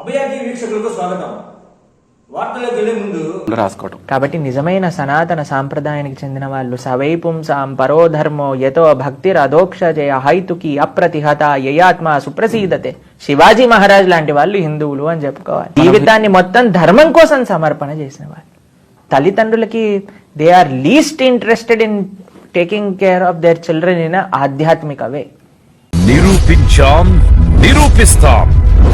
అభయాజీ వీక్షకులకు స్వాగతం. వార్తలకు వెళ్లే ముందు రాసుకోవటం. కాబట్టి నిజమైన సనాతన సాంప్రదాయానికి చెందిన వాళ్ళు సవైపుంసాం పరోధర్మో యతో భక్తిరధోక్షజయ హైతుకి అప్రతిహత యయాత్మ సుప్రసీదతే. శివాజీ మహారాజ్ లాంటి వాళ్ళు హిందువులు అని చెప్పుకోవాలి. జీవితాన్ని మొత్తం ధర్మం కోసం సమర్పణ చేసిన వాళ్ళు. తల్లిదండ్రులకి they are least interested in taking care of their children in ఆధ్యాత్మిక వే. నిరూపించాం, నిరూపిస్తాం.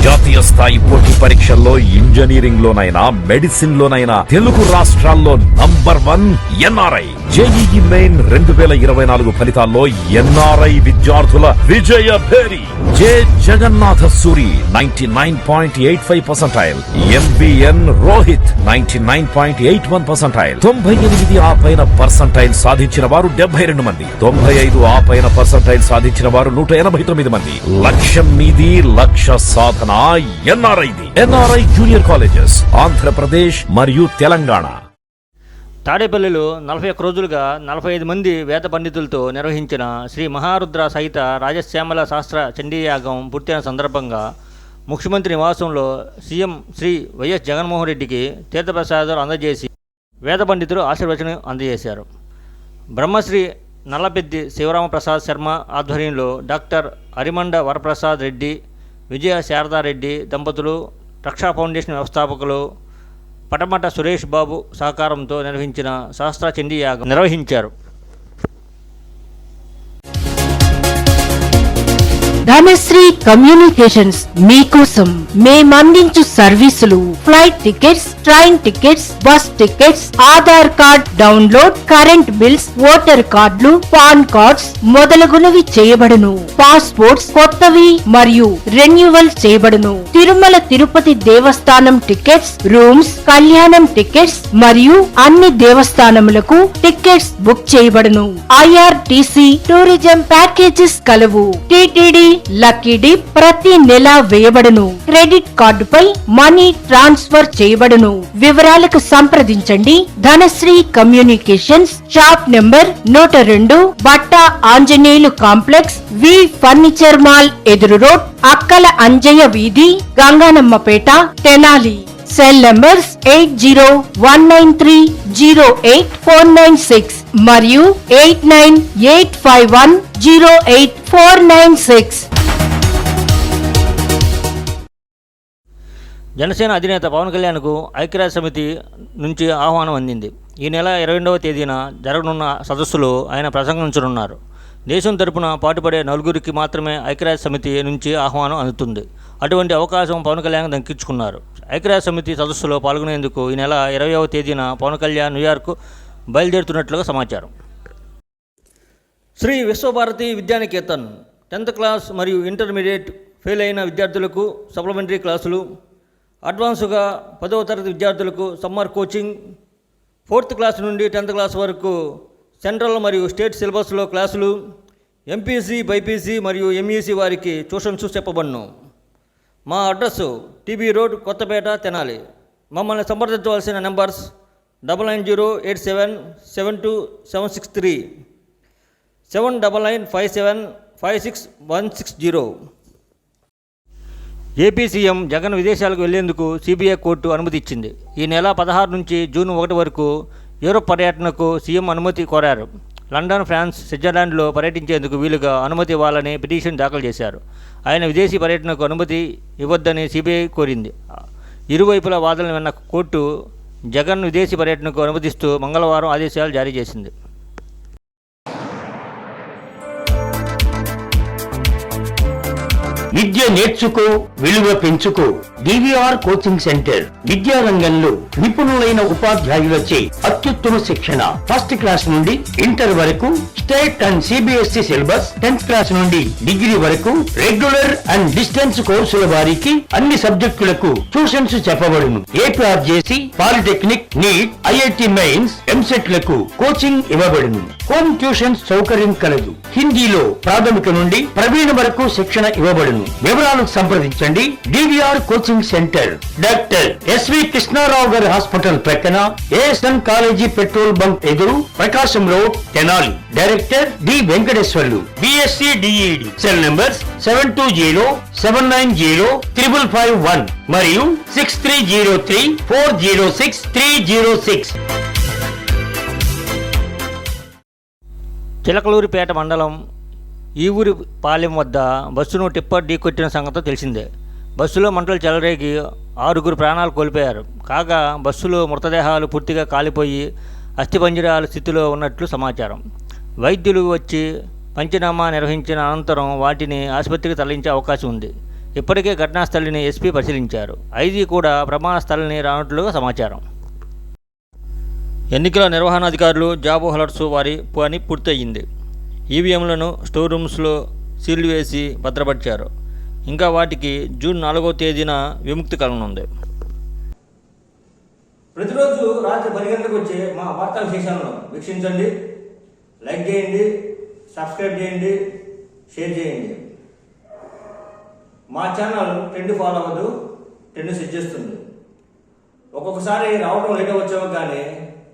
జాతీయ స్థాయి పోటీ పరీక్షల్లో ఇంజనీరింగ్ లోనైనా మెడిసిన్ లోనైనా తెలుగు రాష్ట్రాల్లో నంబర్ 1 ఎన్ఆర్ఐ. జేఈఈ మెయిన్ 2024 ఫలితాల్లో ఎన్ఆర్ఐ విద్యార్థుల విజయ భేరి. జె జగన్నాథ సూరి 99.85%, ఎంబిఎన్ రోహిత్ 99.81%, 98 ఆ పైన పర్సంటైల్ సాధించిన వారు 72 మంది, 95 ఆ పైన పర్సంటైల్ సాధించిన వారు 189 మంది. లక్ష్యం మీది, లక్ష్య సాధన ఎన్ఆర్ఐది. ఎన్ఆర్ఐ జూనియర్ కాలేజెస్ ఆంధ్రప్రదేశ్ మరియు తెలంగాణ. తాడేపల్లిలో 41 రోజులుగా 45 మంది వేద పండితులతో నిర్వహించిన శ్రీ మహారుద్ర సహిత రాజశ్యామల శాస్త్ర చండీయాగం పూర్తయిన సందర్భంగా ముఖ్యమంత్రి నివాసంలో సీఎం శ్రీ వైఎస్ జగన్మోహన్ రెడ్డికి తీర్థప్రసాదాలు అందజేసి వేద పండితులు ఆశీర్వచనం అందజేశారు. బ్రహ్మశ్రీ నల్లపెద్ది శివరామప్రసాద్ శర్మ ఆధ్వర్యంలో డాక్టర్ అరిమండ వరప్రసాద్ రెడ్డి, విజయ శారదారెడ్డి దంపతులు, రక్షా ఫౌండేషన్ వ్యవస్థాపకులు పటమట సురేష్ బాబు సహకారంతో నిర్వహించిన శాస్త్ర చండీయాగం నిర్వహించారు. ధనశ్రీ కమ్యూనికేషన్స్ మీకోసం మేమందించు సర్వీసులు flight tickets, train tickets, bus tickets, Aadhaar card download, current bills, voter కార్డులు, పాన్ కార్డ్స్ మొదలగునవి చేయబడును. పాస్పోర్ట్స్ కొత్తవి మరియు రెన్యువల్ చేయబడును. తిరుమల తిరుపతి దేవస్థానం టికెట్స్, రూమ్స్, కళ్యాణం టికెట్స్ మరియు అన్ని దేవస్థానములకు టికెట్స్ బుక్ చేయబడును. ఐఆర్టీసీ టూరిజం ప్యాకేజెస్ కలవు. టిటిడి లక్కీ డిప్ ప్రతి నెల వేయబడును. క్రెడిట్ కార్డుపై మనీ ట్రాన్స్ఫర్ చేయబడును. వివరాలకు సంప్రదించండి. Dhanashree communications, shop number 102, Batta Anjaneyulu complex, V furniture mall ఎదురు రోడ్, అక్కల అంజయ్య వీధి, గంగానమ్మపేట, తెనాలి. సెల్ నంబర్స్ 8019308496 మరియు 8985108496. జనసేన అధినేత పవన్ కళ్యాణ్కు ఐక్యరాజ్య సమితి నుంచి ఆహ్వానం అందింది. ఈ నెల 22వ తేదీన జరగనున్న సదస్సులో ఆయన ప్రసంగించనున్నారు. దేశం తరపున పాటుపడే 4 మాత్రమే ఐక్యరాజ్య సమితి నుంచి ఆహ్వానం అందుతుంది. అటువంటి అవకాశం పవన్ కళ్యాణ్ దక్కించుకున్నారు. ఐక్యరాజ్య సమితి సదస్సులో పాల్గొనేందుకు ఈ నెల 20వ తేదీన పవన్ కళ్యాణ్ న్యూయార్క్ బయలుదేరుతున్నట్లుగా సమాచారం. శ్రీ విశ్వభారతి విద్యానికేతన్ 10th క్లాస్ మరియు ఇంటర్మీడియట్ ఫెయిల్ అయిన విద్యార్థులకు సప్లిమెంటరీ క్లాసులు, అడ్వాన్స్గా 10వ తరగతి విద్యార్థులకు సమ్మర్ కోచింగ్, 4th క్లాస్ నుండి 10th క్లాస్ వరకు సెంట్రల్ మరియు స్టేట్ సిలబస్లో క్లాసులు, ఎంపీసీ, బైపీసీ మరియు ఎంఈసీ వారికి ట్యూషన్స్ చెప్పబడును. మా address TB road, Kothapeta, Tenali. మమ్మల్ని సంప్రదించవలసిన నెంబర్స్ 9907727763, 7995756160. ఏపీ సీఎం జగన్ విదేశాలకు వెళ్లేందుకు సిబిఐ కోర్టు అనుమతి ఇచ్చింది. ఈ నెల 16 నుంచి జూన్ 1 వరకు యూరోప్ పర్యటనకు సీఎం అనుమతి కోరారు. లండన్, ఫ్రాన్స్, స్విట్జర్లాండ్లో పర్యటించేందుకు వీలుగా అనుమతి ఇవ్వాలని పిటిషన్ దాఖలు చేశారు. ఆయన విదేశీ పర్యటనకు అనుమతి ఇవ్వొద్దని సిబిఐ కోరింది. ఇరువైపుల వాదనలు విన్న కోర్టు జగన్ విదేశీ పర్యటనకు అనుమతిస్తూ మంగళవారం ఆదేశాలు జారీ చేసింది. విద్య నేర్చుకో, విలువ పెంచుకో. డివిఆర్ కోచింగ్ సెంటర్ విద్యారంగంలో నిపుణులైన ఉపాధ్యాయులచే అత్యుత్తమ శిక్షణ. 1st క్లాస్ నుండి ఇంటర్ వరకు state and CBSE syllabus, 10th class నుండి డిగ్రీ వరకు రెగ్యులర్ అండ్ డిస్టెన్స్ కోర్సుల వారికి అన్ని సబ్జెక్టులకు ట్యూషన్స్ చెప్పబడును. APRJC, polytechnic, NEET, IIT mains, EAMCET లకు కోచింగ్ ఇవ్వబడును. హోమ్ ట్యూషన్ సౌకర్యం కలదు. హిందీలో ప్రాథమిక నుండి ప్రవీణ వరకు శిక్షణ ఇవ్వబడును. వివరాలకు సంప్రదించండి. DVR coaching centre, doctor SV Krishna Rao గారి హాస్పిటల్ ప్రక్కన, ఏఎస్ఎన్ కాలేజీ పెట్రోల్ బంక్ ఎదురు, Prakasam road, Tenali. Director D Venkateswarlu, BSc DEd. Cell numbers 720-790-5551 మరియు 6303-406-306. చిలకలూరిపేట మండలం ఈ ఊరి పాలెం వద్ద బస్సును టిప్పర్ ఢీకొట్టిన సంగతి తెలిసిందే. బస్సులో మంటలు చెలరేగి 6 ప్రాణాలు కోల్పోయారు. కాగా బస్సులో మృతదేహాలు పూర్తిగా కాలిపోయి అస్థిపంజరాల స్థితిలో ఉన్నట్లు సమాచారం. వైద్యులు వచ్చి పంచనామా నిర్వహించిన అనంతరం వాటిని ఆసుపత్రికి తరలించే అవకాశం ఉంది. ఇప్పటికే ఘటనా స్థలిని ఎస్పీ పరిశీలించారు. ఐజీ కూడా ప్రమాణ స్థలిని రానట్లుగా సమాచారం. ఎన్నికల నిర్వహణాధికారులు జాబ్ హోల్డర్స్ వారి పని పూర్తయింది. ఈవీఎంలను స్టోర్ రూమ్స్లో సీళ్లు వేసి భద్రపరిచారు. ఇంకా వాటికి జూన్ 4వ తేదీన విముక్తి కలగనుంది. ప్రతిరోజు రాత్రి 10 గంటలకు వచ్చే మా వార్తా విశేషాలను వీక్షించండి, లైక్ చేయండి, సబ్స్క్రైబ్ చేయండి, షేర్ చేయండి. మా ఛానల్ ట్రెండ్ ఫాలో అవ్వదు, ట్రెండ్ సెట్ చేస్తుంది. ఒక్కొక్కసారి రావడం లేట్ అవ్వచ్చేమో కానీ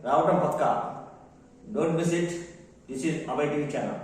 రావడం పక్కా. Don't miss it. This is Abhay TV channel.